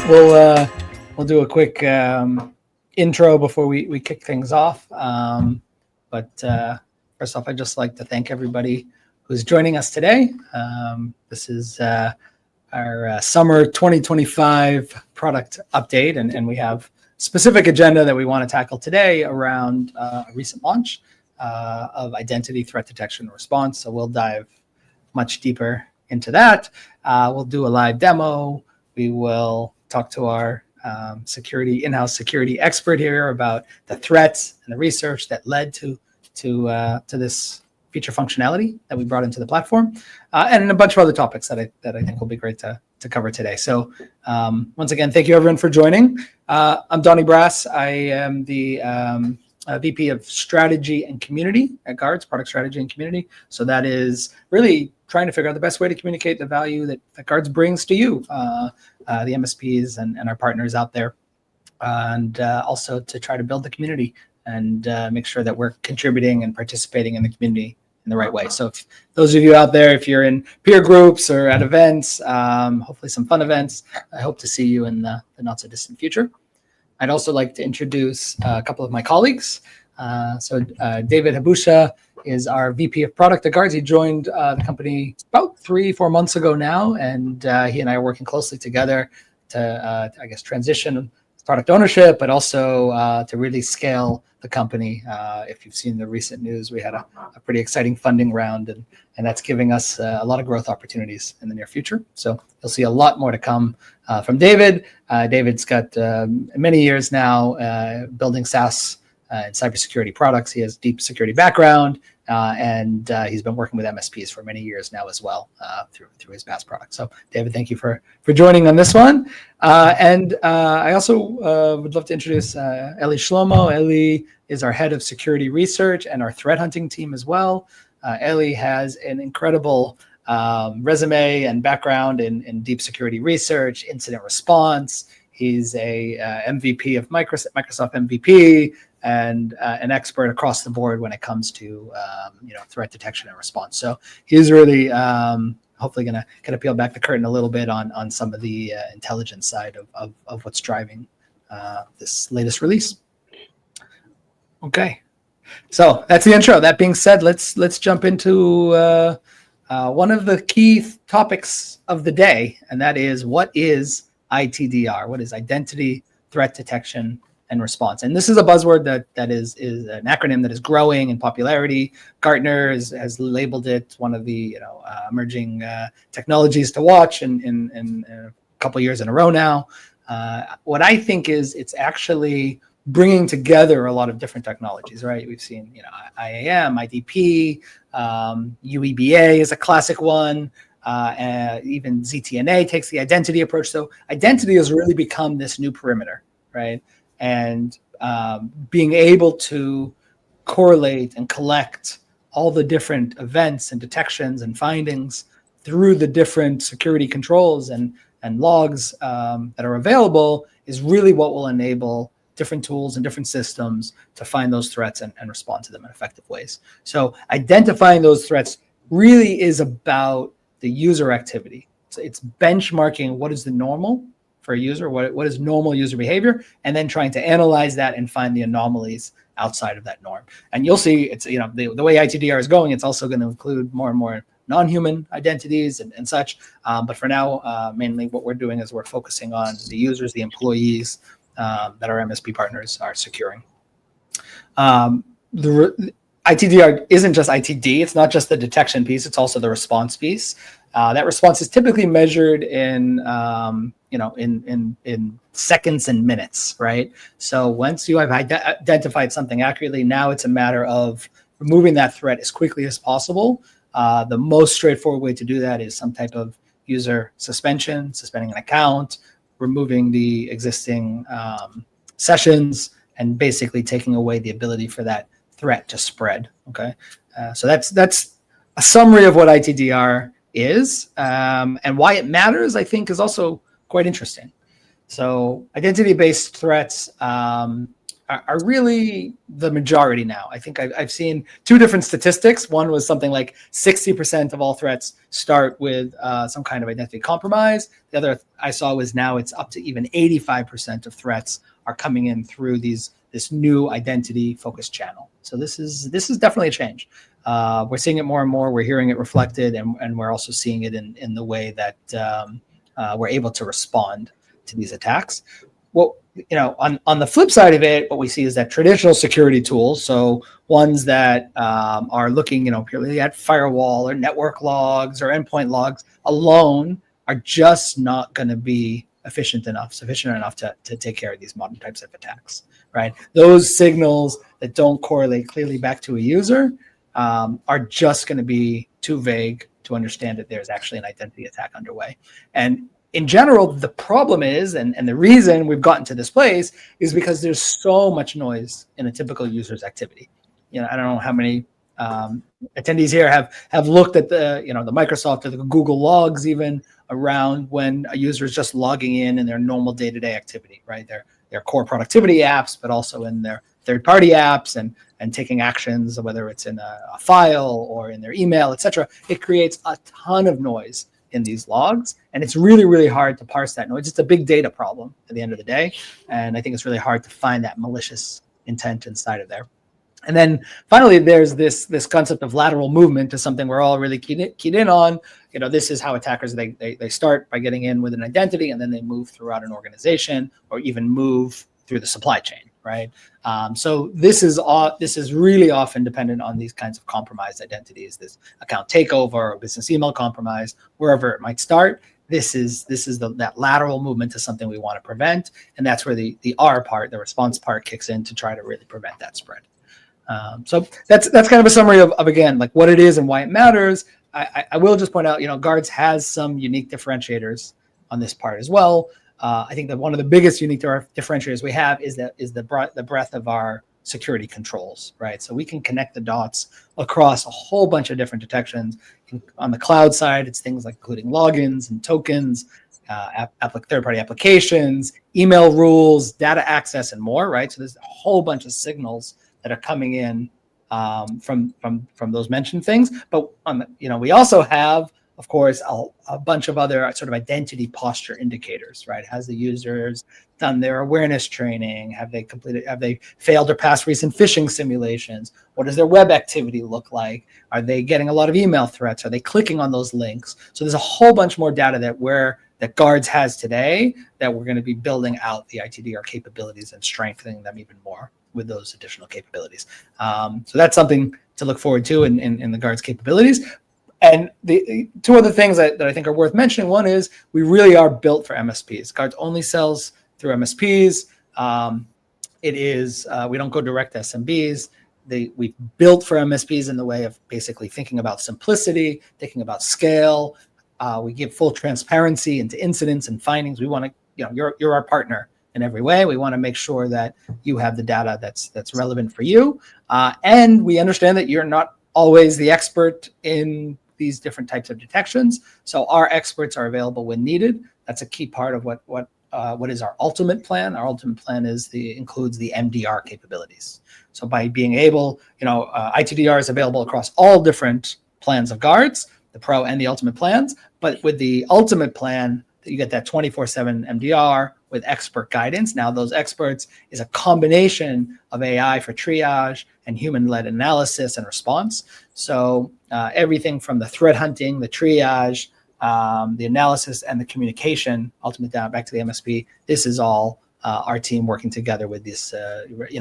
We'll do a quick intro before we kick things off. But first off, I'd just like to thank everybody who's joining us today. This is our summer 2025 product update, and we have specific agenda that we want to tackle today around a recent launch of identity threat detection and response. So we'll dive much deeper into that. We'll do a live demo. We will talk to our in-house security expert here about the threats and the research that led to this feature functionality that we brought into the platform, and a bunch of other topics that I think will be great to cover today. So once again, thank you everyone for joining. I'm Donnie Brass. I am the VP of Strategy and Community at Guardz, Product Strategy and Community. So that is really trying to figure out the best way to communicate the value that Guardz brings to you, the MSPs and our partners out there, and also to try to build the community and make sure that we're contributing and participating in the community in the right way. So if those of you out there, if you're in peer groups or at events, hopefully some fun events, I hope to see you in the not so distant future. I'd also like to introduce a couple of my colleagues. David Habusha is our VP of Product at Guardz. He joined the company about 3-4 months ago now, and he and I are working closely together to, transition product ownership, but also to really scale the company. If you've seen the recent news, we had a pretty exciting funding round, and that's giving us a lot of growth opportunities in the near future. So you'll see a lot more to come from David. David's got many years now building SaaS and cybersecurity products. He has deep security background, and he's been working with MSPs for many years now as well through his past products. So David, thank you for joining on this one. And I also would love to introduce Eli Shlomo. Eli is our head of security research and our threat hunting team as well. Eli has an incredible resume and background in deep security research, incident response. He's a MVP of Microsoft MVP, and an expert across the board when it comes to threat detection and response. So he's really hopefully going to peel back the curtain a little bit on some of the intelligence side of what's driving this latest release. Okay, so that's the intro. That being said, let's jump into one of the key topics of the day, and that is, what is ITDR? What is identity threat detection and response? And this is a buzzword that is an acronym that is growing in popularity. Gartner has labeled it one of the emerging technologies to watch in a couple of years in a row now. What I think is it's actually bringing together a lot of different technologies, right? We've seen IAM, IDP, UEBA is a classic one. Even ZTNA takes the identity approach. So identity has really become this new perimeter, right? And being able to correlate and collect all the different events and detections and findings through the different security controls and logs that are available is really what will enable different tools and different systems to find those threats and respond to them in effective ways. So identifying those threats really is about the user activity. So it's benchmarking what is the normal for a user, what is normal user behavior, and then trying to analyze that and find the anomalies outside of that norm. And you'll see it's the way ITDR is going, it's also going to include more and more non-human identities and such. But for now, mainly what we're doing is we're focusing on the users, the employees that our MSP partners are securing. The ITDR isn't just ITD. It's not just the detection piece. It's also the response piece. That response is typically measured in seconds and minutes, right? So once you have identified something accurately, now it's a matter of removing that threat as quickly as possible. The most straightforward way to do that is some type of user suspension, suspending an account, removing the existing sessions, and basically taking away the ability for that threat to spread. Okay, so that's a summary of what ITDR is, and why it matters, I think, is also quite interesting. So identity-based threats are really the majority now. I think I've seen two different statistics. One was something like 60% of all threats start with some kind of identity compromise. The other I saw was now it's up to even 85% of threats are coming in through this new identity focused channel. So this is definitely a change. We're seeing it more and more. We're hearing it reflected, and we're also seeing it in the way that we're able to respond to these attacks. Well, on the flip side of it, what we see is that traditional security tools, so ones that are looking, purely at firewall or network logs or endpoint logs alone, are just not going to be sufficient enough to take care of these modern types of attacks, right? Those signals that don't correlate clearly back to a user are just going to be too vague to understand that there's actually an identity attack underway. And in general, the problem is, and the reason we've gotten to this place is because there's so much noise in a typical user's activity. I don't know how many attendees here have looked at the Microsoft or the Google logs even around when a user is just logging in their normal day-to-day activity, right? Their core productivity apps, but also in their third-party apps and taking actions, whether it's in a file or in their email, etc. It creates a ton of noise in these logs, and it's really, really hard to parse that noise. It's a big data problem at the end of the day, and I think it's really hard to find that malicious intent inside of there. And then finally, there's this concept of lateral movement to something we're all really keyed in on. This is how attackers, they start by getting in with an identity, and then they move throughout an organization or even move through the supply chain, right? So this is really often dependent on these kinds of compromised identities, this account takeover or business email compromise, wherever it might start. This is that lateral movement to something we want to prevent, and that's where the R part, the response part, kicks in to try to really prevent that spread. So that's kind of a summary of again, like what it is and why it matters. I will just point out, Guardz has some unique differentiators on this part as well. I think that one of the biggest unique differentiators we have is the breadth of our security controls, right? So we can connect the dots across a whole bunch of different detections. On the cloud side, it's things like including logins and tokens, third-party applications, email rules, data access, and more, right? So there's a whole bunch of signals that are coming in from those mentioned things. But we also have, of course, a bunch of other sort of identity posture indicators, right? Has the users done their awareness training? Have they failed or passed recent phishing simulations? What does their web activity look like? Are they getting a lot of email threats? Are they clicking on those links? So there's a whole bunch more data that Guardz has today that we're going to be building out the ITDR capabilities and strengthening them even more with those additional capabilities. So that's something to look forward to in the Guardz capabilities. And the two other things that I think are worth mentioning. One is we really are built for MSPs. Guardz only sells through MSPs. We don't go direct to SMBs. We've built for MSPs in the way of basically thinking about simplicity, thinking about scale. We give full transparency into incidents and findings. We want to, you're our partner in every way. We want to make sure that you have the data that's relevant for you. And we understand that you're not always the expert in these different types of detections. So our experts are available when needed. That's a key part of what is our ultimate plan. Our ultimate plan includes the MDR capabilities. So by being able, ITDR is available across all different plans of Guardz, the Pro and the Ultimate plans. But with the Ultimate plan, you get that 24/7 MDR with expert guidance. Now, those experts is a combination of AI for triage and human-led analysis and response. So everything from the threat hunting, the triage, the analysis, and the communication, ultimately down back to the MSP. This is all our team working together with this,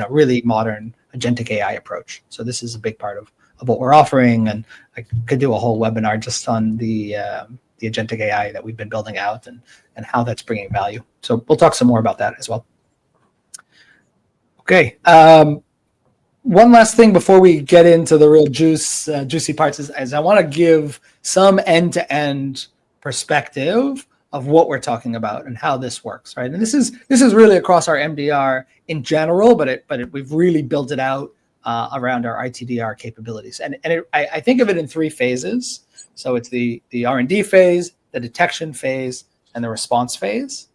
really modern agentic AI approach. So this is a big part of what we're offering, and I could do a whole webinar just on the agentic AI that we've been building out and how that's bringing value. So we'll talk some more about that as well. Okay. One last thing before we get into the real juicy parts is I want to give some end-to-end perspective of what we're talking about and how this works, right? And this is really across our MDR in general, but we've really built it out around our ITDR capabilities. And I think of it in three phases. So it's the R&D phase, the detection phase, and the response phase.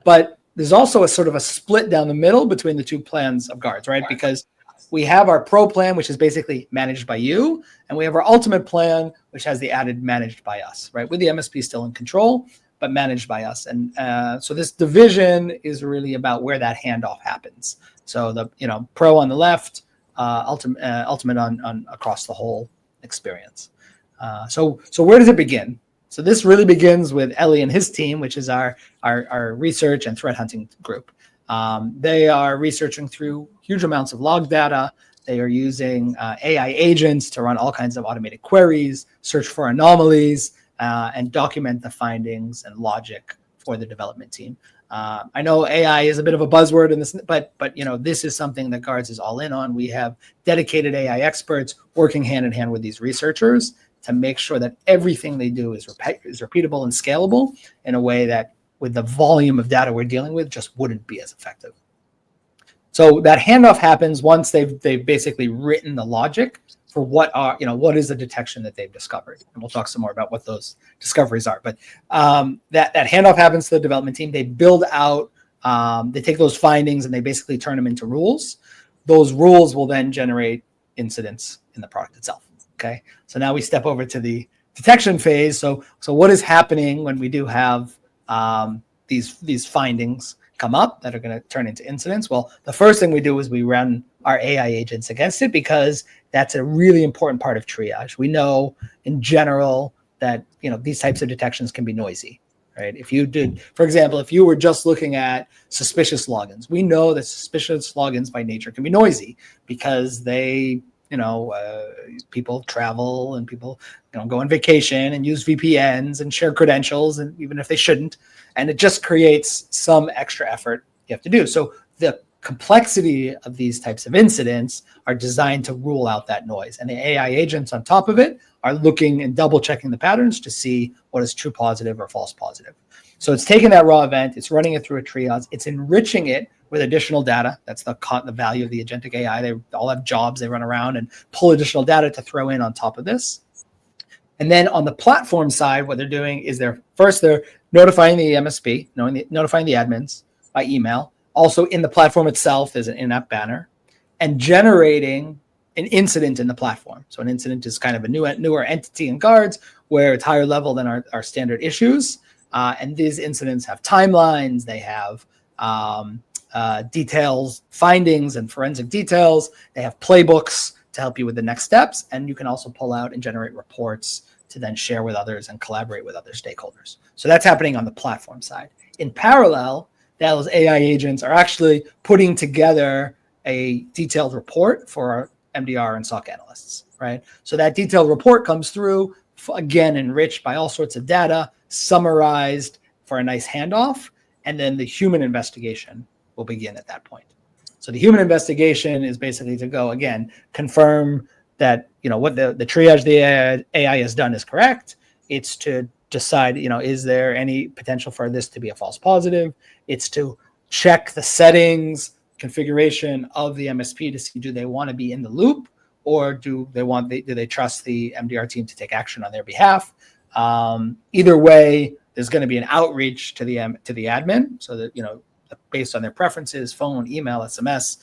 But there's also a sort of a split down the middle between the two plans of Guardz, right? Because we have our pro plan, which is basically managed by you, and we have our ultimate plan, which has the added managed by us, right? With the MSP still in control, but managed by us. And so this division is really about where that handoff happens. So the pro on the left, ultimate on across the whole experience. So where does it begin? So this really begins with Ellie and his team, which is our research and threat hunting group. They are researching through huge amounts of log data. They are using AI agents to run all kinds of automated queries, search for anomalies, and document the findings and logic for the development team. I know AI is a bit of a buzzword in this, but this is something that Guardz is all in on. We have dedicated AI experts working hand in hand with these researchers to make sure that everything they do is repeatable and scalable in a way that, with the volume of data we're dealing with, just wouldn't be as effective. So that handoff happens once they've basically written the logic for what is the detection that they've discovered, and we'll talk some more about what those discoveries are. But that handoff happens to the development team. They build out, they take those findings and they basically turn them into rules. Those rules will then generate incidents in the product itself. Okay, so now we step over to the detection phase. So what is happening when we do have these findings come up that are going to turn into incidents? Well, the first thing we do is we run our AI agents against it, because that's a really important part of triage. We know in general that these types of detections can be noisy, right? If you did, for example, if you were just looking at suspicious logins, we know that suspicious logins by nature can be noisy because they people travel and people go on vacation and use VPNs and share credentials, and even if they shouldn't, and it just creates some extra effort you have to do. So the complexity of these types of incidents are designed to rule out that noise, and the AI agents on top of it are looking and double checking the patterns to see what is true positive or false positive. So it's taking that raw event, it's running it through a triage, it's enriching it with additional data. That's the value of the agentic AI. They all have jobs, they run around and pull additional data to throw in on top of this. And then on the platform side, what they're doing is they're notifying the MSP, notifying the admins by email. Also in the platform itself, there's an in-app banner, and generating an incident in the platform. So an incident is kind of a newer entity in Guardz where it's higher level than our standard issues. And these incidents have timelines, they have details, findings and forensic details. They have playbooks to help you with the next steps. And you can also pull out and generate reports to then share with others and collaborate with other stakeholders. So that's happening on the platform side. In parallel, those AI agents are actually putting together a detailed report for our MDR and SOC analysts, right? So that detailed report comes through, again, enriched by all sorts of data, summarized for a nice handoff, and then the human investigation will begin at that point. So the human investigation is basically to go, again, confirm that what the triage the AI has done is correct. It's to decide, is there any potential for this to be a false positive? It's to check the settings, configuration of the MSP to see, do they want to be in the loop, or do they trust the MDR team to take action on their behalf? Either way, there's going to be an outreach to the admin, so that based on their preferences, phone, email, SMS,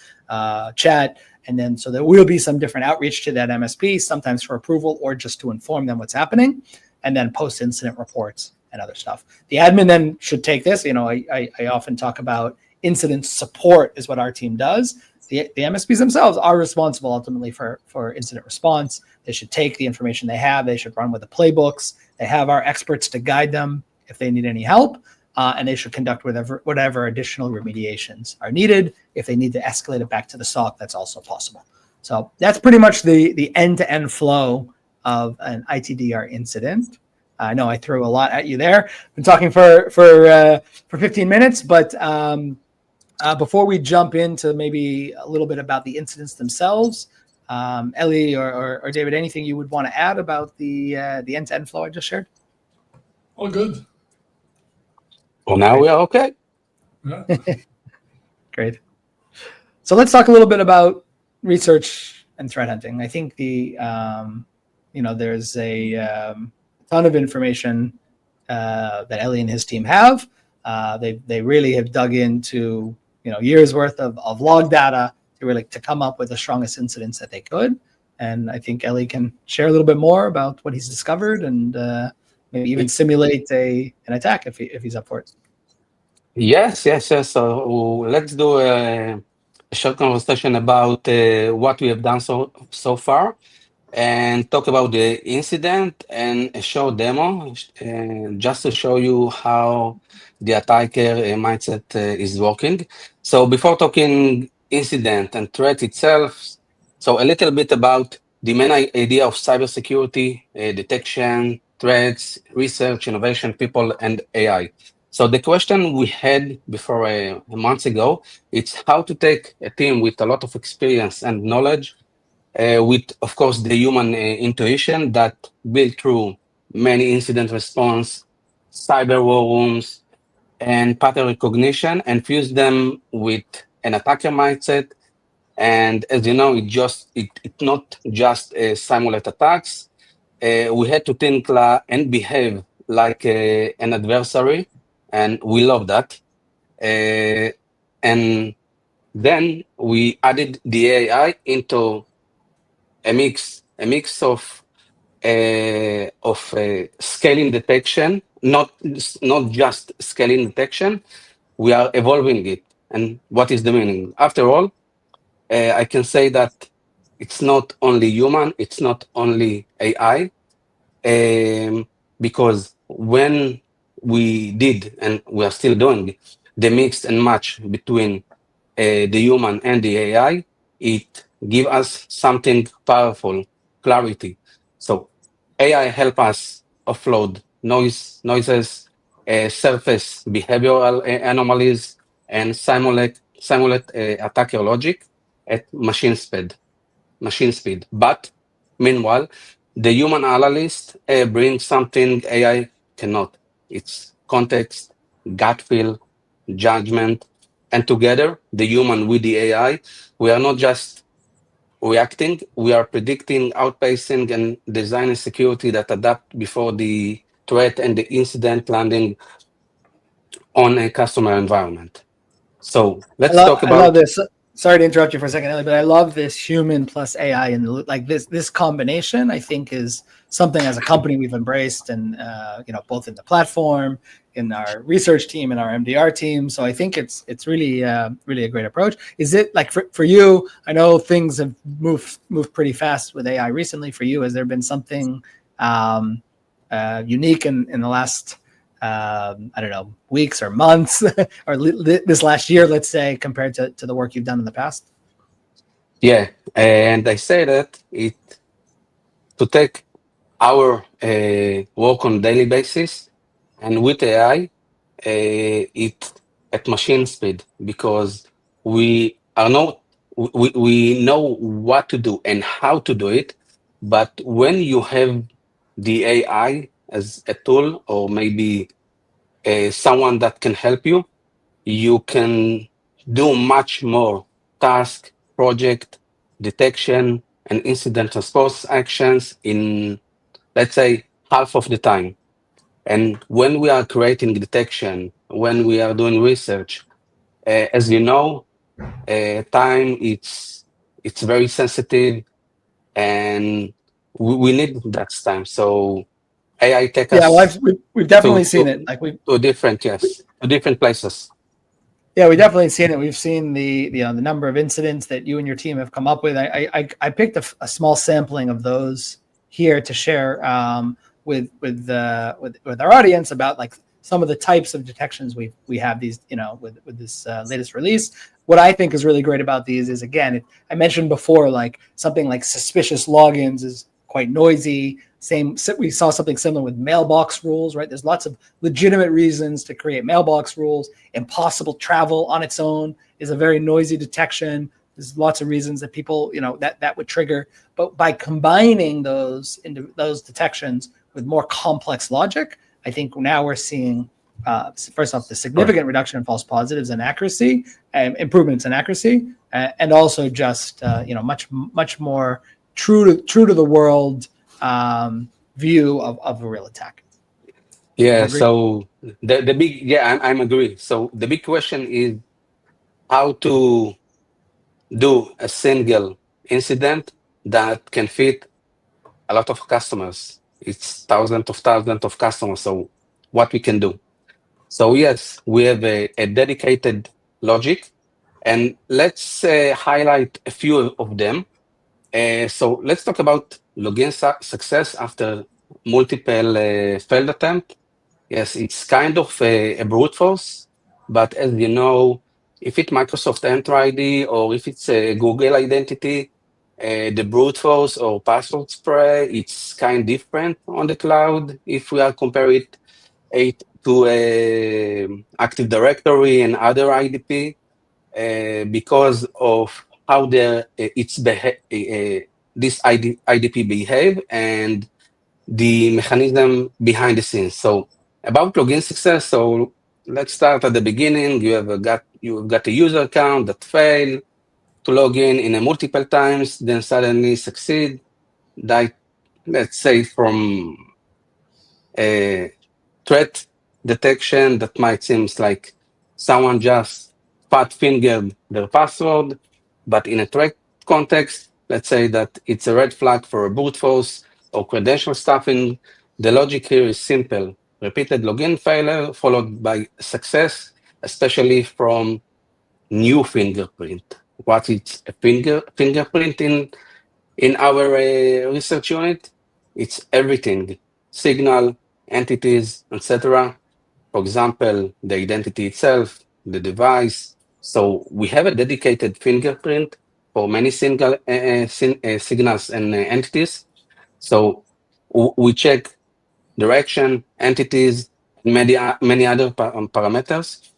chat, and then so there will be some different outreach to that MSP, sometimes for approval or just to inform them what's happening, and then post-incident reports and other stuff. The admin then should take this. I often talk about incident support is what our team does. The MSPs themselves are responsible ultimately for incident response. They should take the information they have. They should run with the playbooks. They have our experts to guide them if they need any help. And they should conduct whatever additional remediations are needed. If they need to escalate it back to the SOC, that's also possible. So that's pretty much the end-to-end flow of an ITDR incident. I know I threw a lot at you there. Been talking for 15 minutes, but before we jump into maybe a little bit about the incidents themselves, Ellie or David, anything you would want to add about the end-to-end flow I just shared? All good. Well, now we are okay. Yeah. Great. So let's talk a little bit about research and threat hunting. I think there's a ton of information that Ellie and his team have. They really have dug into years worth of log data to come up with the strongest incidents that they could. And I think Eli can share a little bit more about what he's discovered and maybe even simulate an attack if he's up for it. Yes. So let's do a short conversation about what we have done so far, and talk about the incident and a short demo, just to show you how the attacker mindset is working. So before talking incident and threat itself, so a little bit about the main idea of cybersecurity, detection, threats, research, innovation, people, and AI. So the question we had before a month ago, it's how to take a team with a lot of experience and knowledge, with, of course, the human intuition that built through many incident response, cyber war rooms, and pattern recognition, and fuse them with an attacker mindset. And as you know, it's not just simulate attacks. We had to think and behave like an adversary, and we love that. And then we added the AI into a mix of scaling detection, not just scaling detection. We are evolving it. And what is the meaning? After all, I can say that it's not only human, it's not only AI, because when we did, and we are still doing, the mix and match between the human and the AI, it give us something powerful, clarity. So AI help us offload noises, surface behavioral anomalies, and simulate attacker logic at machine speed. But meanwhile, the human analyst brings something AI cannot. It's context, gut feel, judgment, and together, the human with the AI, we are not just reacting, we are predicting, outpacing, and designing security that adapt before the threat and the incident landing on a customer environment. So let's talk I love about. this. Sorry to interrupt you for a second, Ellie, but I love this human plus AI and like this combination. I think is something as a company we've embraced, and both in the platform, in our research team, and our MDR team. So I think it's really really a great approach. Is it like for you? I know things have moved pretty fast with AI recently. For you, has there been something unique in the last I don't know, weeks or months or this last year, let's say, compared to the work you've done in the past? Yeah, and I say that to take our work on daily basis, and with AI, it at machine speed, because we are not we know what to do and how to do it. But when you have the AI as a tool, or maybe someone that can help you, you can do much more task, project, detection, and incident response actions in, let's say, half of the time. And when we are creating detection, when we are doing research, as you know, time it's very sensitive, and we need that time. So AI take Yeah, well, us we've definitely to seen it. Like to different places. yeah, we definitely seen it. We've seen the number of incidents that you and your team have come up with. I picked a small sampling of those here to share with our audience about like some of the types of detections we have these with this latest release. What I think is really great about these is, again, I mentioned before, like something like suspicious logins is quite noisy. We saw something similar with mailbox rules, right? There's lots of legitimate reasons to create mailbox rules. Impossible travel on its own is a very noisy detection. There's lots of reasons that people, that would trigger. But by combining those detections with more complex logic, I think now we're seeing, first off, the significant reduction in false positives and accuracy, improvements in accuracy, and also just much more true to the world view of a real attack. Yeah, agree? so the big, yeah, I'm agree. So the big question is how to do a single incident that can fit a lot of customers. It's thousands of customers. So what we can do. So yes, we have a dedicated logic, and let's highlight a few of them. So let's talk about login success after multiple failed attempt. Yes, it's kind of a brute force, but as you know, if it's Microsoft Enter ID or if it's a Google identity, the brute force or password spray, it's kind different on the cloud if we are comparing it to Active Directory and other IDP because of how this IDP behave and the mechanism behind the scenes. So about login success, so let's start at the beginning. You've got a user account that failed to log in a multiple times, then suddenly succeed. Like let's say from a threat detection that might seems like someone just fat fingered their password, but in a threat context, let's say that it's a red flag for a brute force or credential stuffing. The logic here is simple. Repeated login failure followed by success, especially from new fingerprint. What is a fingerprint in our research unit? It's everything: signal, entities, etc. For example, the identity itself, the device. So we have a dedicated fingerprint for many signals and entities. So we check direction, entities, many other parameters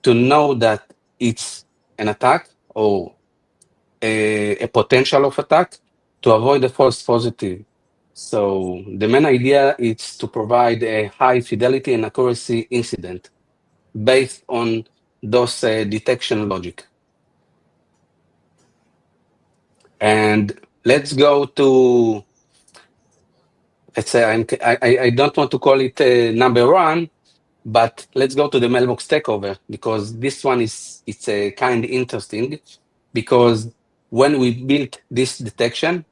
to know that it's an attack or a potential of attack to avoid a false positive. So the main idea is to provide a high fidelity and accuracy incident based on those detection logic. And let's go to, let's say, I don't want to call it number one, but let's go to the mailbox takeover because this one it's a kind of interesting because when we built this detection,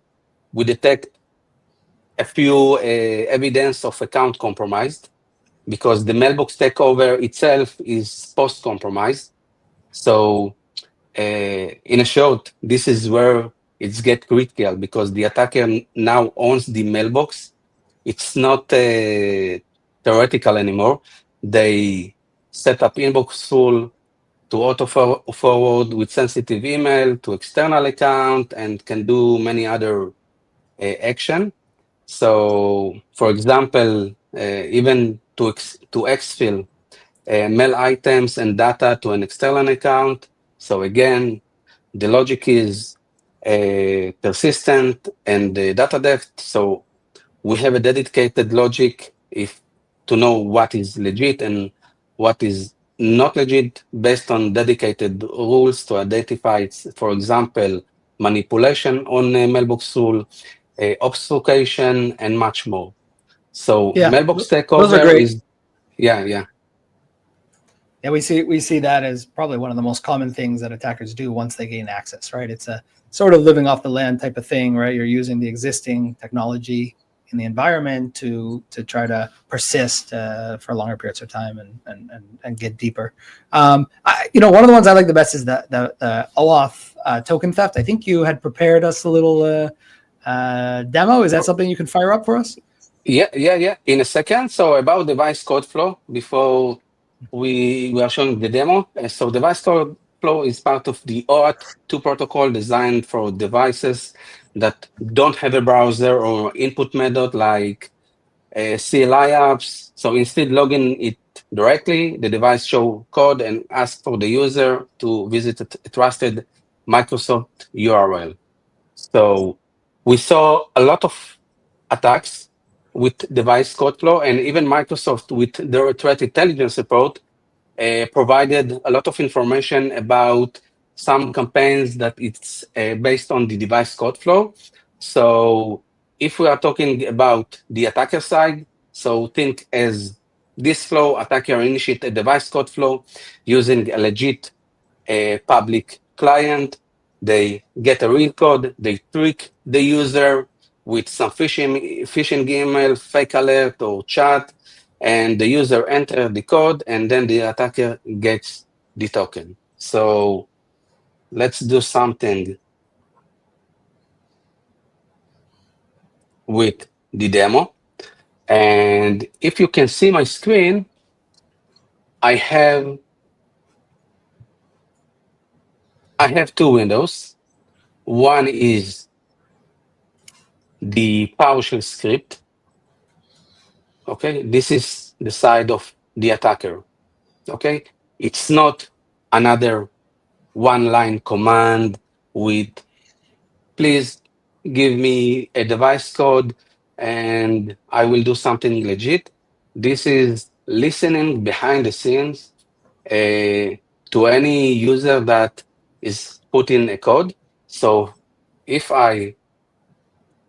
we detect a few evidence of account compromised because the mailbox takeover itself is post-compromised. So in a short, this is where it's get critical because the attacker now owns the mailbox. It's not theoretical anymore. They set up inbox rule to auto forward with sensitive email to external account and can do many other action. So, for example, even to exfil mail items and data to an external account. So again, the logic is persistent and data depth. So we have a dedicated logic if to know what is legit and what is not legit based on dedicated rules to identify, for example, manipulation on a mailbox rule, obfuscation, and much more. So Yeah, mailbox those are takeover great. is, yeah. Yeah, we see that as probably one of the most common things that attackers do once they gain access, right? It's a sort of living off the land type of thing, right? You're using the existing technology in the environment to try to persist for longer periods of time and get deeper. One of the ones I like the best is the OAuth token theft. I think you had prepared us a little demo. Is that something you can fire up for us? Yeah. In a second. So about device code flow, before we are showing the demo. So device code flow is part of the OAuth 2 protocol designed for devices that don't have a browser or input method like CLI apps. So instead logging it directly, the device show code and ask for the user to visit a trusted Microsoft URL. So we saw a lot of attacks with device code flow, and even Microsoft with their threat intelligence report provided a lot of information about some campaigns that it's based on the device code flow. So if we are talking about the attacker side, so think as this flow, attacker initiate a device code flow using a legit public client. They get a real code, they trick the user with some phishing email, fake alert, or chat, and the user enter the code, and then the attacker gets the token. So let's do something with the demo. And if you can see my screen, I have two windows. One is the PowerShell script. Okay, this is the side of the attacker. Okay, it's not another one-line command with please give me a device code and I will do something legit. This is listening behind the scenes to any user that is putting a code. So if I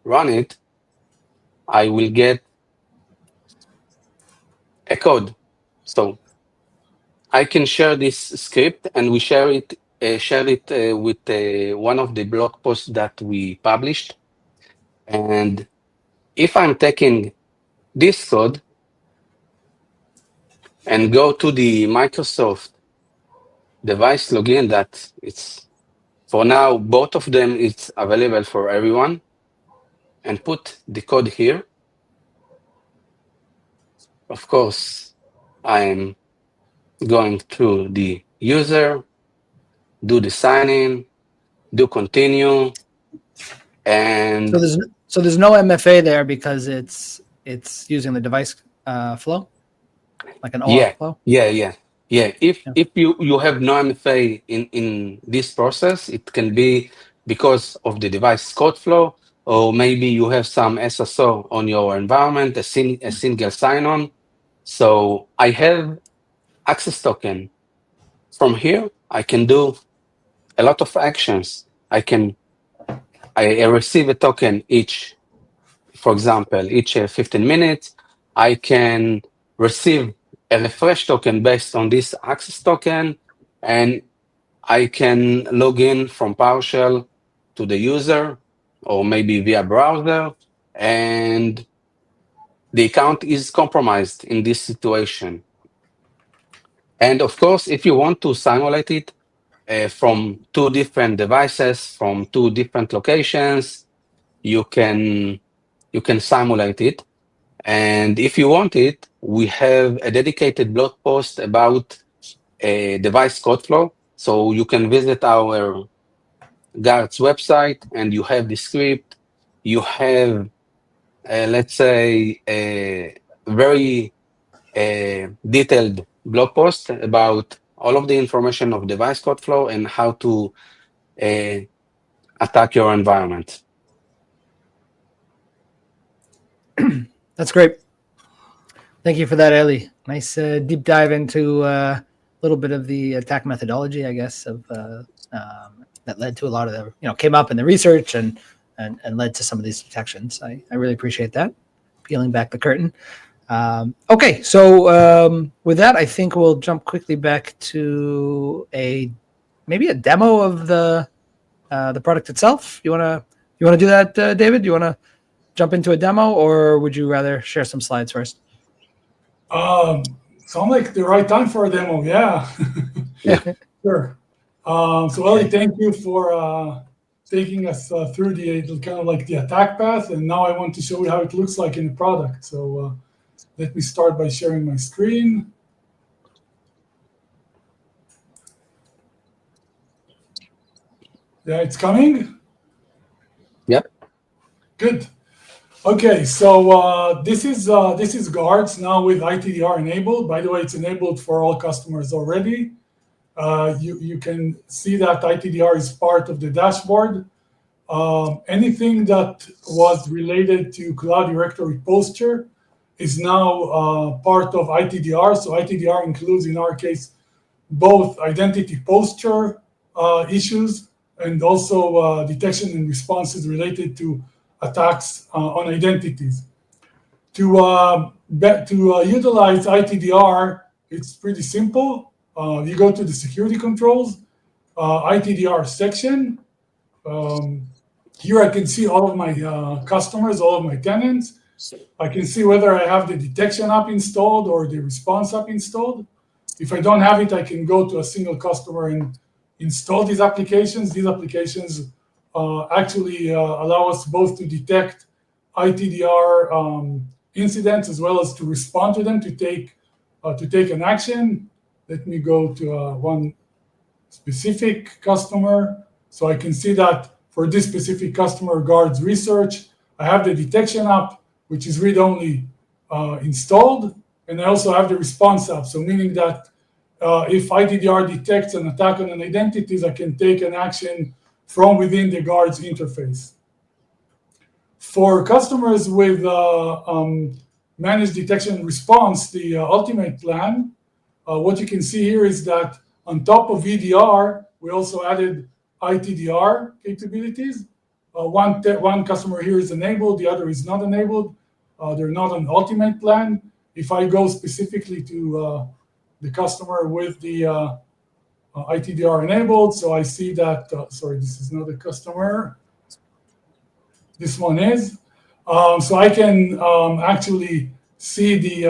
run it, I will get a code. So I can share this script, and we share it with one of the blog posts that we published. And if I'm taking this code and go to the Microsoft device login, that it's for now, both of them, it's available for everyone, and put the code here. Of course, I'm going to the user, do the sign in, do continue, and So there's no MFA there because it's using the device flow, like an OAuth flow. Yeah. If you have no MFA in this process, it can be because of the device code flow, or maybe you have some SSO on your environment, a single sign-on. So I have access token. From here, I can do a lot of actions. I receive a token each, for example, each 15 minutes. I can receive a refresh token based on this access token, and I can log in from PowerShell to the user, or maybe via browser, and the account is compromised in this situation. And of course, if you want to simulate it from two different devices, from two different locations, you can simulate it. And if you want it, we have a dedicated blog post about a device code flow. So you can visit our Guardz website and you have the script. You have, let's say, a very detailed blog post about all of the information of device code flow and how to attack your environment. That's great. Thank you for that, Eli. Nice deep dive into a little bit of the attack methodology, I guess, of that led to a lot of the, came up in the research and led to some of these detections. I really appreciate that. Peeling back the curtain. Okay, so with that, I think we'll jump quickly back to maybe a demo of the product itself. You wanna do that, David? You wanna jump into a demo, or would you rather share some slides first? Sound like the right time for a demo, yeah. Sure. So Eli, thank you for taking us through the kind of like the attack path, and now I want to show you how it looks like in the product. So let me start by sharing my screen. Yeah, it's coming? Yep. Good. Okay, so this is Guardz now with ITDR enabled. By the way, it's enabled for all customers already. You can see that ITDR is part of the dashboard. Anything that was related to Cloud Directory posture is now part of ITDR. So ITDR includes, in our case, both identity posture issues and also detection and responses related to attacks on identities. To utilize ITDR, it's pretty simple. You go to the security controls, ITDR section. Here I can see all of my customers, all of my tenants. I can see whether I have the detection app installed or the response app installed. If I don't have it, I can go to a single customer and install these applications. These applications actually allow us both to detect ITDR incidents as well as to respond to them, to take an action. Let me go to one specific customer. So I can see that for this specific customer, Guardz Research, I have the detection app, which is read-only installed, and I also have the response app. So meaning that if ITDR detects an attack on an identities, I can take an action from within the Guardz interface. For customers with managed detection and response, the ultimate plan, what you can see here is that on top of EDR, we also added ITDR capabilities. One customer here is enabled, the other is not enabled. They're not on ultimate plan. If I go specifically to the customer with the ITDR enabled, so I see that, sorry, this is not a customer. This one is. So I can actually see the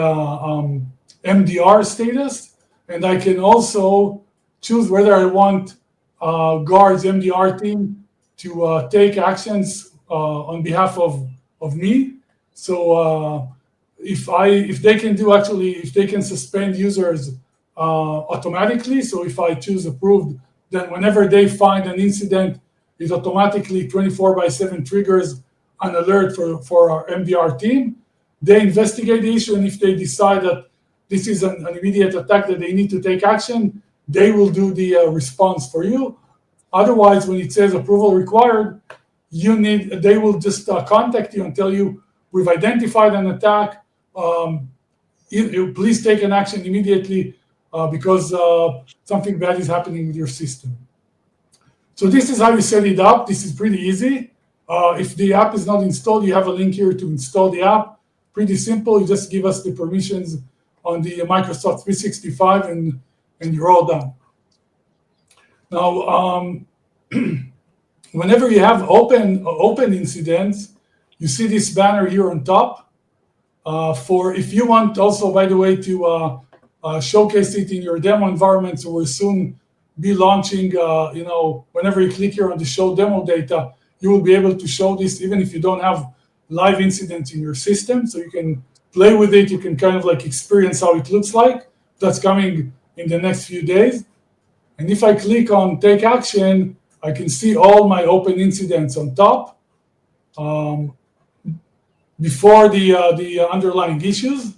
MDR status, and I can also choose whether I want Guardz MDR team to take actions on behalf of me. So if they can do if they can suspend users automatically. So if I choose approved, then whenever they find an incident, it automatically 24/7 triggers an alert for our MDR team. They investigate the issue, and if they decide that this is an immediate attack that they need to take action, they will do the response for you. Otherwise, when it says approval required, they will just contact you and tell you, we've identified an attack. Please take an action immediately because something bad is happening with your system. So this is how you set it up. This is pretty easy. If the app is not installed, you have a link here to install the app. Pretty simple. You just give us the permissions on the Microsoft 365 and you're all done. Now, whenever you have open incidents, you see this banner here on top. For if you want also, by the way, to showcase it in your demo environment, so we'll soon be launching, whenever you click here on the show demo data, you will be able to show this even if you don't have live incidents in your system. So you can play with it, you can kind of like experience how it looks like. That's coming in the next few days. And if I click on take action, I can see all my open incidents on top before the underlying issues.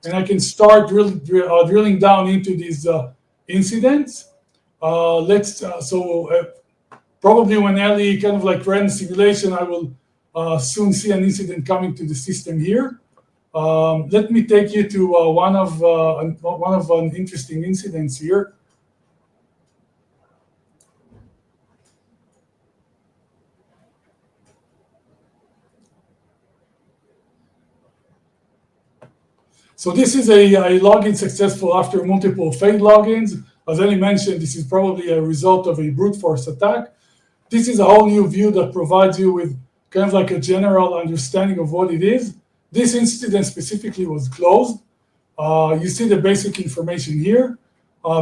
And I can start drilling down into these incidents. Probably when Ellie kind of like ran simulation, I will soon see an incident coming to the system here. Let me take you to one of an interesting incidents here. So this is a login successful after multiple failed logins. As Eli mentioned, this is probably a result of a brute force attack. This is a whole new view that provides you with kind of like a general understanding of what it is. This incident specifically was closed. You see the basic information here.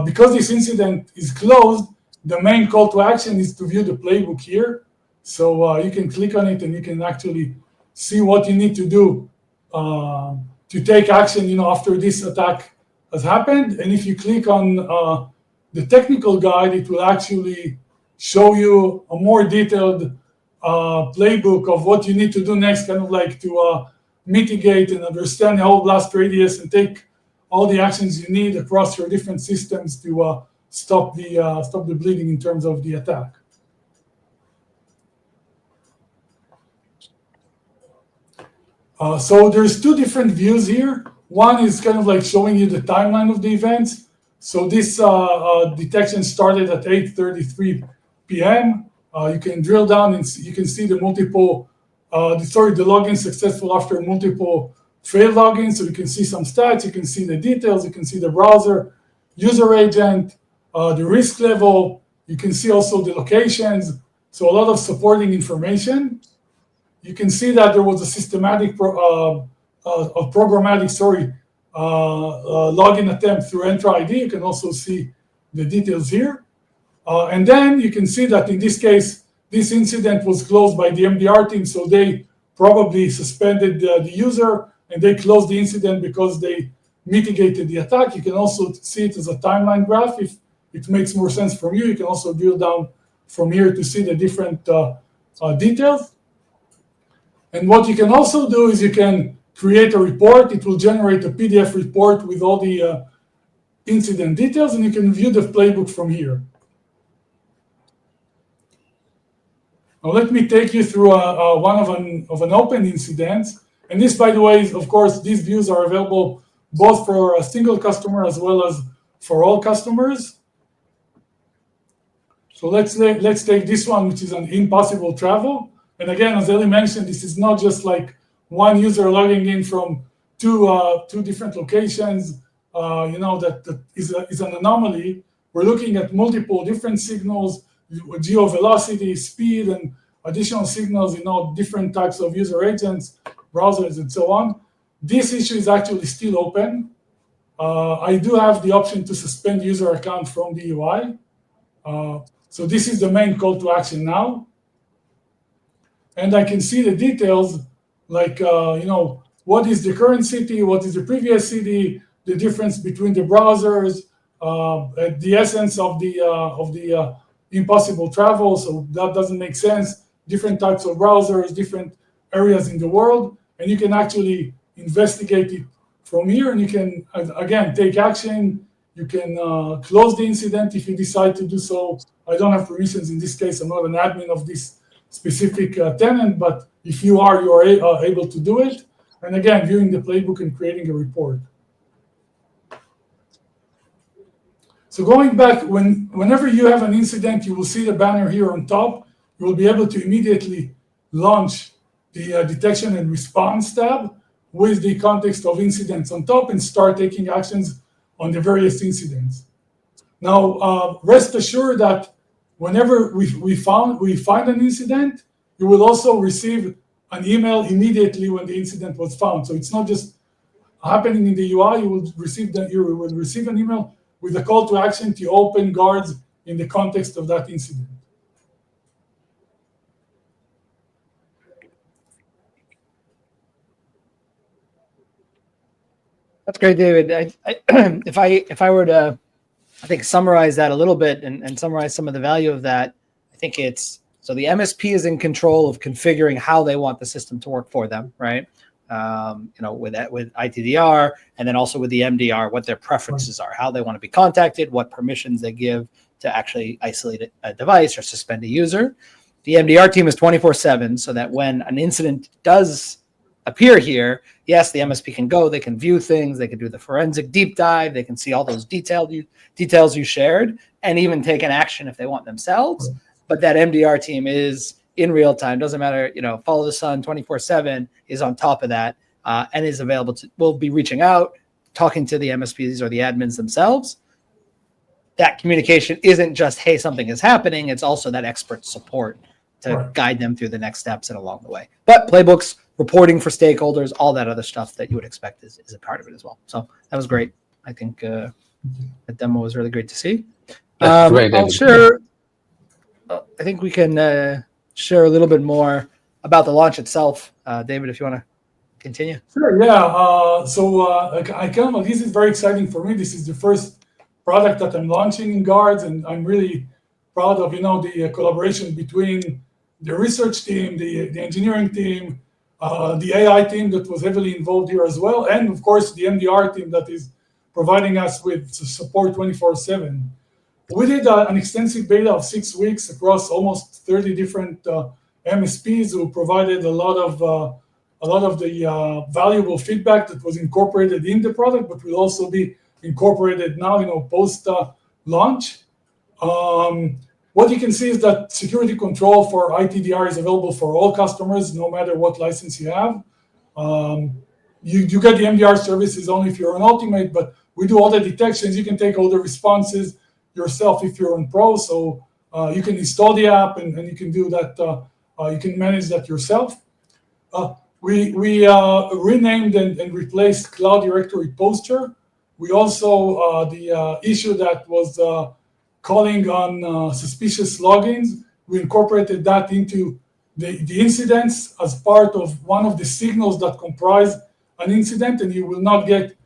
Because this incident is closed, the main call to action is to view the playbook here. So you can click on it and you can actually see what you need to do to take action, after this attack has happened. And if you click on the technical guide, it will actually show you a more detailed playbook of what you need to do next, kind of like to mitigate and understand the whole blast radius and take all the actions you need across your different systems to stop the bleeding in terms of the attack. So there's two different views here. One is kind of like showing you the timeline of the events. So this detection started at 8:33 p.m. You can drill down and you can see the multiple, the login successful after multiple failed login, so you can see some stats, you can see the details, you can see the browser, user agent, the risk level, you can see also the locations, so a lot of supporting information. You can see that there was a systematic programmatic login attempt through Entra ID. You can also see the details here. And then you can see that in this case, this incident was closed by the MDR team, so they probably suspended the user and they closed the incident because they mitigated the attack. You can also see it as a timeline graph. If it makes more sense from you, you can also drill down from here to see the different details. And what you can also do is you can create a report. It will generate a PDF report with all the incident details, and you can view the playbook from here. Now let me take you through one of an open incident. And this, by the way, is, of course, these views are available both for a single customer as well as for all customers. So let's take this one, which is an impossible travel. And again, as Eli mentioned, this is not just like one user logging in from two different locations. That is an anomaly. We're looking at multiple different signals, geo velocity, speed, and additional signals, different types of user agents, browsers, and so on. This issue is actually still open. I do have the option to suspend user account from the UI. So this is the main call to action now. And I can see the details, like, what is the current city, what is the previous city, the difference between the browsers, the essence of the impossible travel. So that doesn't make sense. Different types of browsers, different areas in the world, and you can actually investigate it from here, and you can, again, take action. You can close the incident if you decide to do so. I don't have permissions in this case. I'm not an admin of this specific tenant, but if you are able to do it. And again, viewing the playbook and creating a report. So going back, whenever you have an incident, you will see the banner here on top. You will be able to immediately launch the detection and response tab with the context of incidents on top and start taking actions on the various incidents. Now, rest assured that whenever we find an incident, you will also receive an email immediately when the incident was found. So it's not just happening in the UI. You will receive an email with a call to action to open Guardz in the context of that incident. That's great, David. If I were to, I think, summarize that a little bit and summarize some of the value of that, I think it's, so the MSP is in control of configuring how they want the system to work for them, right? With ITDR, and then also with the MDR, what their preferences are, how they want to be contacted, what permissions they give to actually isolate a device or suspend a user. The MDR team is 24/7, so that when an incident does appear here, yes, the MSP can go, they can view things, they can do the forensic deep dive, they can see all those details you shared, and even take an action if they want themselves. Right. But that MDR team is in real time, doesn't matter, follow the sun 24/7 is on top of that, and is available will be reaching out, talking to the MSPs or the admins themselves. That communication isn't just, hey, something is happening, it's also that expert support to guide them through the next steps and along the way. But playbooks, reporting for stakeholders, all that other stuff that you would expect is a part of it as well. So that was great. I think the demo was really great to see. I'll share. I think we can share a little bit more about the launch itself. David, if you want to continue. Sure, yeah. This is very exciting for me. This is the first product that I'm launching in Guardz, and I'm really proud of the collaboration between the research team, the engineering team, the AI team that was heavily involved here as well, and of course the MDR team that is providing us with support 24/7. We did an extensive beta of 6 weeks across almost 30 different MSPs who provided a lot of the valuable feedback that was incorporated in the product, but will also be incorporated now, post launch. What you can see is that security control for ITDR is available for all customers, no matter what license you have. you get the MDR services only if you're on Ultimate, but we do all the detections. You can take all the responses yourself if you're on Pro. So you can install the app and you can do that. You can manage that yourself. We renamed and replaced Cloud Directory Posture. We also, the issue that was calling on suspicious logins, we incorporated that into the incidents as part of one of the signals that comprise an incident, and you will not get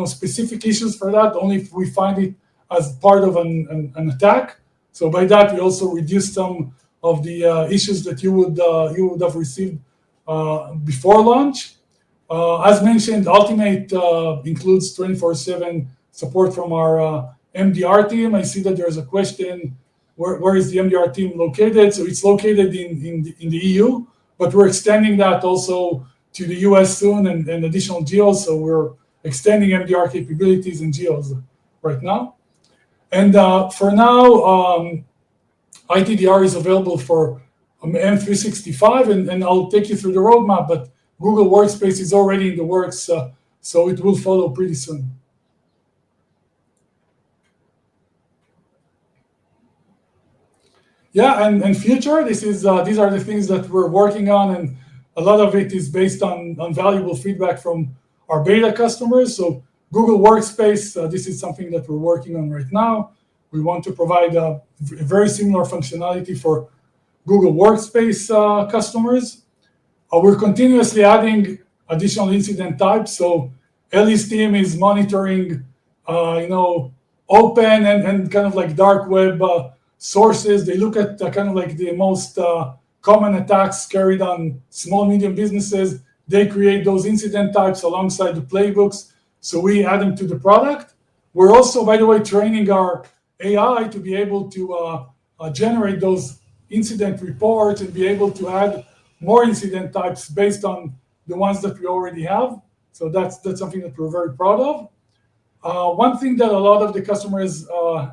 specific issues for that, only if we find it as part of an attack. So by that, we also reduced some of the issues that you would have received before launch. As mentioned, Ultimate includes 24/7 support from our MDR team. I see that there's a question, where is the MDR team located? So it's located in the EU, but we're extending that also to the US soon and additional geos. So we're extending MDR capabilities in geos right now. And for now, ITDR is available for M365, and I'll take you through the roadmap, but Google Workspace is already in the works, so it will follow pretty soon. Yeah, and future, these are the things that we're working on, and a lot of it is based on valuable feedback from our beta customers. So Google Workspace, this is something that we're working on right now. We want to provide a very similar functionality for Google Workspace customers. We're continuously adding additional incident types. So Ellie's team is monitoring, open and kind of like dark web sources. They look at kind of like the most common attacks carried on small, medium businesses. They create those incident types alongside the playbooks. So we add them to the product. We're also, by the way, training our AI to be able to generate those incident reports and be able to add more incident types based on the ones that we already have. So that's something that we're very proud of. One thing that a lot of the customers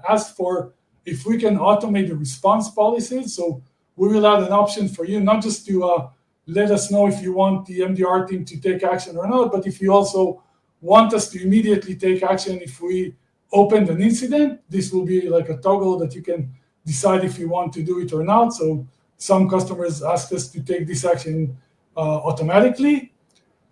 ask for, if we can automate the response policies. So we will add an option for you, not just to let us know if you want the MDR team to take action or not, but if you also want us to immediately take action if we opened an incident, this will be like a toggle that you can decide if you want to do it or not. So some customers ask us to take this action automatically.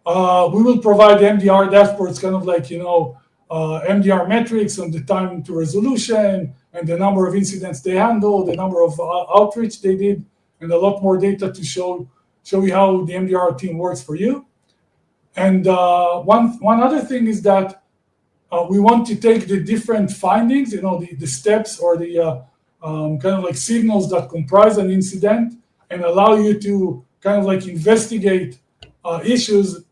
We will provide MDR dashboards, kind of like, MDR metrics on the time to resolution and the number of incidents they handled, the number of outreach they did, and a lot more data to show you how the MDR team works for you. And one other thing is that we want to take the different findings, the steps or the kind of like signals that comprise an incident, and allow you to kind of like investigate issues,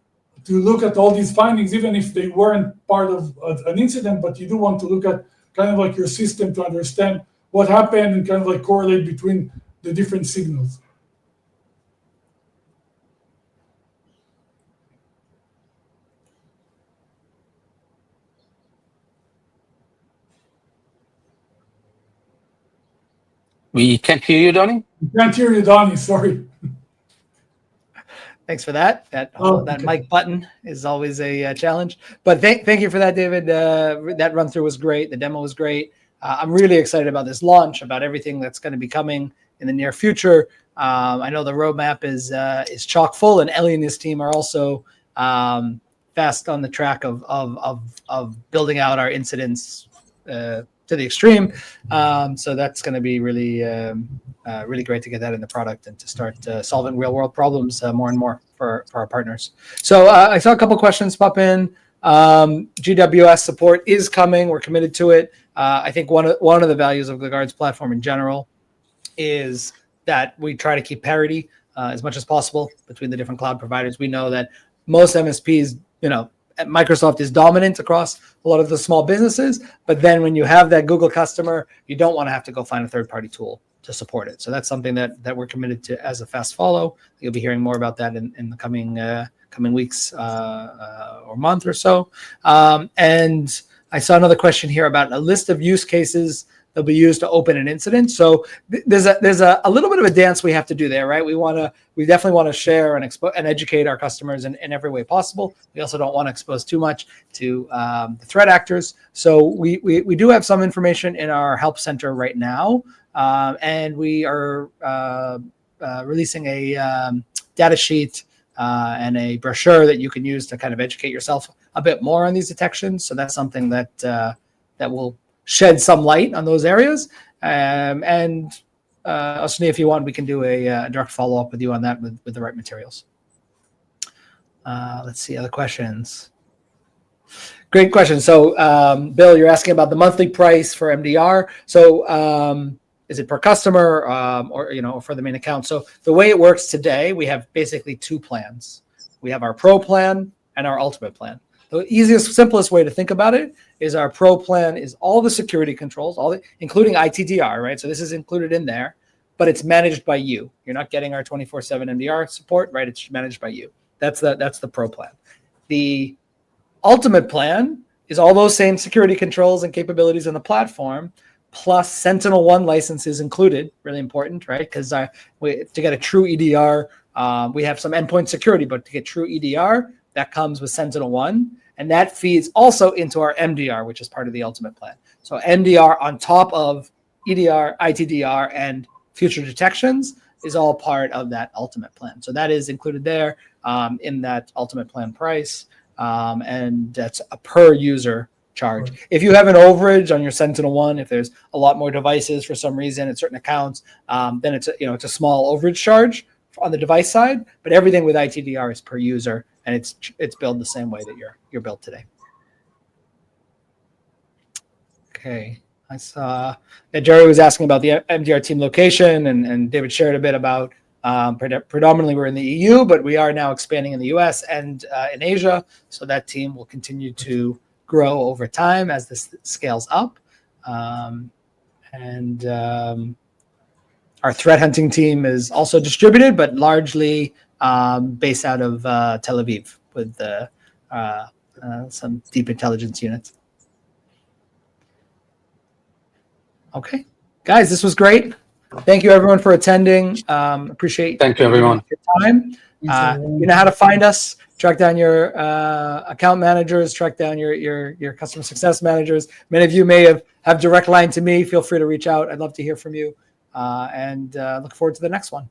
to look at all these findings, even if they weren't part of an incident, but you do want to look at kind of like your system to understand what happened and kind of like correlate between the different signals. We can't hear you, Donnie? I can't hear you, Donnie, sorry. Thanks for that. That mic button is always a challenge. But thank you for that, David. That run through was great. The demo was great. I'm really excited about this launch, about everything that's going to be coming in the near future. I know the roadmap is chock full, and Ellie and his team are also fast on the track of building out our incidents to the extreme. So that's going to be really great to get that in the product and to start solving real world problems more and more for our partners. So I saw a couple questions pop in. GWS support is coming. We're committed to it. I think one of the values of the Guardz platform in general is that we try to keep parity as much as possible between the different cloud providers. We know that most MSPs, Microsoft is dominant across a lot of the small businesses, but then when you have that Google customer, you don't want to have to go find a third-party tool to support it. So that's something that we're committed to as a fast follow. You'll be hearing more about that in the coming weeks or month or so. And I saw another question here about a list of use cases they'll be used to open an incident. So there's a little bit of a dance we have to do there, right? We definitely want to share and and educate our customers in every way possible. We also don't want to expose too much to the threat actors. So we do have some information in our help center right now, and we are releasing a data sheet and a brochure that you can use to kind of educate yourself a bit more on these detections. So that's something that that will shed some light on those areas. And Osni, if you want, we can do a direct follow-up with you on that with the right materials. Let's see, other questions. Great question. So Bill, you're asking about the monthly price for MDR. So is it per customer or for the main account? So the way it works today, we have basically two plans. We have our Pro plan and our Ultimate plan. The easiest, simplest way to think about it is our Pro plan is all the security controls, including ITDR, right? So this is included in there, but it's managed by you. You're not getting our 24/7 MDR support, right? It's managed by you. That's the Pro plan. The Ultimate plan is all those same security controls and capabilities in the platform, plus SentinelOne licenses included. Really important, right? Because to get a true EDR, we have some endpoint security, but to get true EDR, that comes with SentinelOne, and that feeds also into our MDR, which is part of the Ultimate plan. So MDR on top of EDR, ITDR, and future detections is all part of that Ultimate plan. So that is included there in that Ultimate plan price, and that's a per user charge. Right. If you have an overage on your SentinelOne, if there's a lot more devices for some reason at certain accounts, then it's a small overage charge on the device side, but everything with ITDR is per user, and it's billed the same way that you're billed today. Okay, I saw that Jerry was asking about the MDR team location, and David shared a bit about predominantly we're in the EU, but we are now expanding in the US and in Asia, so that team will continue to grow over time as this scales up. Our threat hunting team is also distributed, but largely based out of Tel Aviv with some deep intelligence units. Okay, guys, this was great. Thank you everyone for attending. Appreciate Thank you everyone your time. You know how to find us. Track down your account managers, track down your customer success managers. Many of you may have direct line to me. Feel free to reach out. I'd love to hear from you, and look forward to the next one.